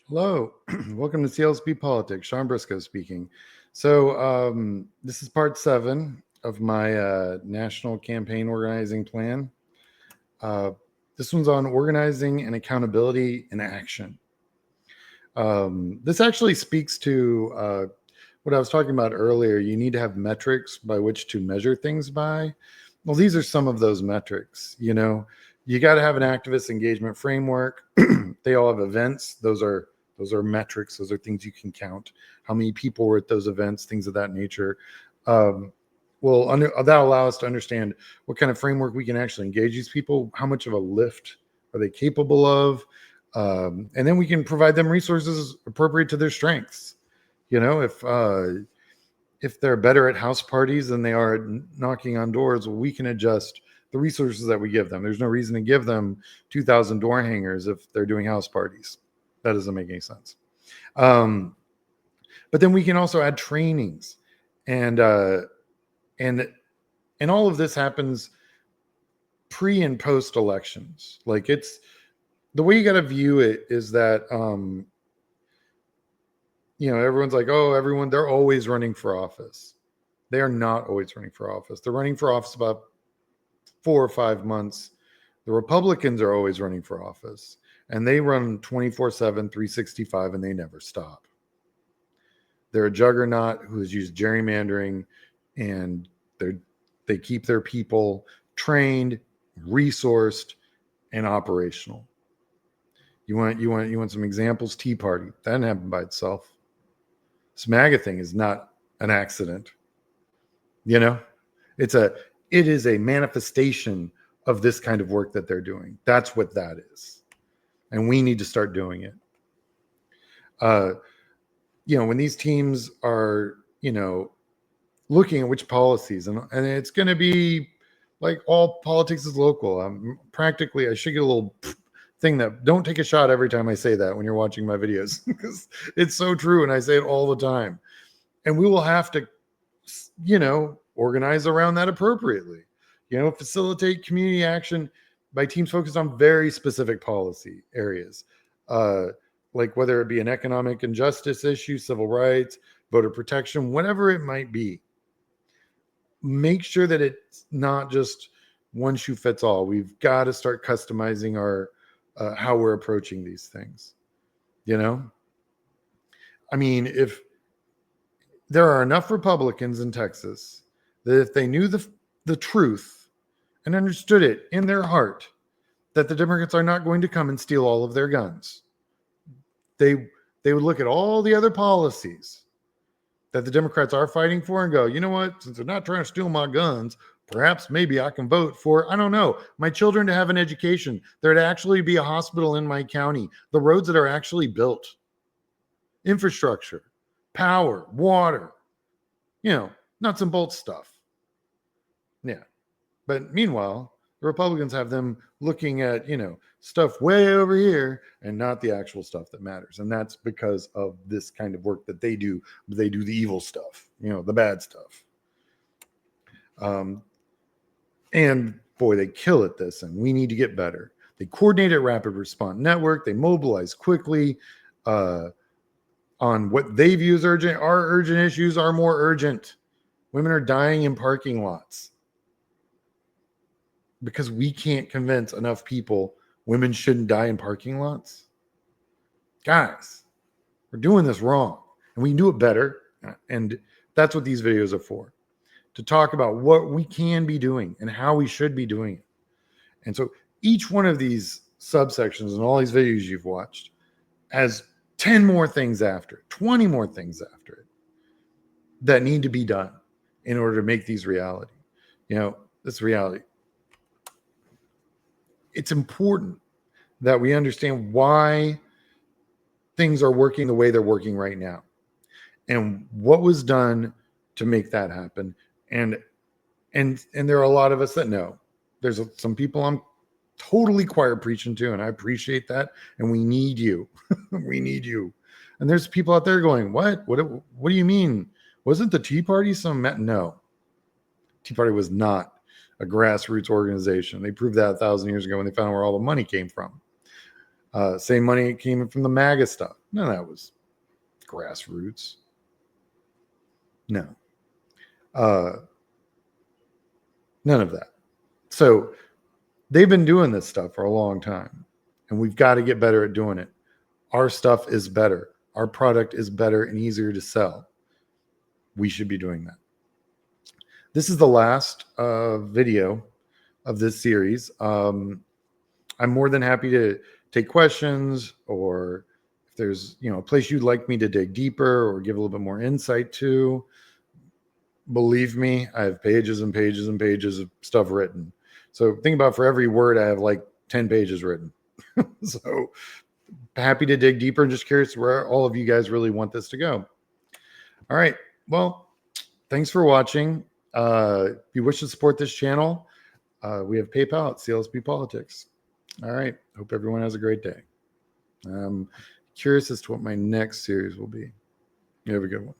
Hello, welcome to CLSP Politics. Sean Briscoe speaking. So, this is part 7 of my national campaign organizing plan. Uh, this one's on organizing and accountability in action. This actually speaks to what I was talking about earlier. You need to have metrics by which to measure things by. Well, these are some of those metrics. You got to have an activist engagement framework. They all have events. Those are metrics. Those are things you can count. How many people were at those events, things of that nature. That'll allow us to understand what kind of framework we can actually engage these people. How much of a lift are they capable of? And then we can provide them resources appropriate to their strengths. If they're better at house parties than they are at knocking on doors, we can adjust the resources that we give them. There's no reason to give them 2,000 door hangers if they're doing house parties. That doesn't make any sense. But then we can also add trainings, and all of this happens pre and post elections. Like, it's the way you got to view it is that everyone's like, oh, they're always running for office. They are not always running for office. They're running for office about 4 or 5 months. The Republicans are always running for office, and they run 24/7, 365, and they never stop. They're a juggernaut who has used gerrymandering, and they keep their people trained, resourced, and operational. You want some examples? Tea Party. That didn't happen by itself. This MAGA thing is not an accident. It is a manifestation of this kind of work that they're doing. That's what that is. And we need to start doing it. When these teams are, looking at which policies, and it's going to be like all politics is local. I should get a little thing that don't take a shot every time I say that when you're watching my videos, because it's so true. And I say it all the time. And we will have to, organize around that appropriately, facilitate community action by teams focused on very specific policy areas, like whether it be an economic injustice issue, civil rights, voter protection, whatever it might be. Make sure that it's not just one shoe fits all. We've got to start customizing our how we're approaching these things. If there are enough Republicans in Texas that if they knew the truth and understood it in their heart that the Democrats are not going to come and steal all of their guns, they would look at all the other policies that the Democrats are fighting for and go, you know what, since they're not trying to steal my guns, perhaps maybe I can vote for, I don't know, my children to have an education, there to actually be a hospital in my county, the roads that are actually built, infrastructure, power, water, nuts and bolts stuff. Yeah. But meanwhile, the Republicans have them looking at, stuff way over here and not the actual stuff that matters. And that's because of this kind of work that they do. They do the evil stuff, the bad stuff. And boy, they kill at this, and we need to get better. They coordinate a rapid response network. They mobilize quickly on what they view as urgent. Our urgent issues are more urgent. Women are dying in parking lots because we can't convince enough people women shouldn't die in parking lots. Guys, we're doing this wrong, and we can do it better. And that's what these videos are for, to talk about what we can be doing and how we should be doing it. And so each one of these subsections and all these videos you've watched has 10 more things after it, 20 more things after it that need to be done in order to make these reality. This reality. It's important that we understand why things are working the way they're working right now and what was done to make that happen. And there are a lot of us that know. There's some people I'm totally choir preaching to, and I appreciate that. And we need you. We need you. And there's people out there going, what do you mean? Wasn't the Tea Party no. Tea Party was not a grassroots organization. They proved that 1,000 years ago when they found where all the money came from. Same money came from the MAGA stuff. None of that was grassroots. No. None of that. So they've been doing this stuff for a long time, and we've got to get better at doing it. Our stuff is better. Our product is better and easier to sell. We should be doing that. This is the last video of this series. I'm more than happy to take questions, or if there's a place you'd like me to dig deeper or give a little bit more insight to. Believe me, I have pages and pages and pages of stuff written. So think about, for every word, I have like 10 pages written. So happy to dig deeper, and just curious where all of you guys really want this to go. All right. Well, thanks for watching. If you wish to support this channel, we have PayPal at CLSP Politics. All right. Hope everyone has a great day. I'm curious as to what my next series will be. You have a good one.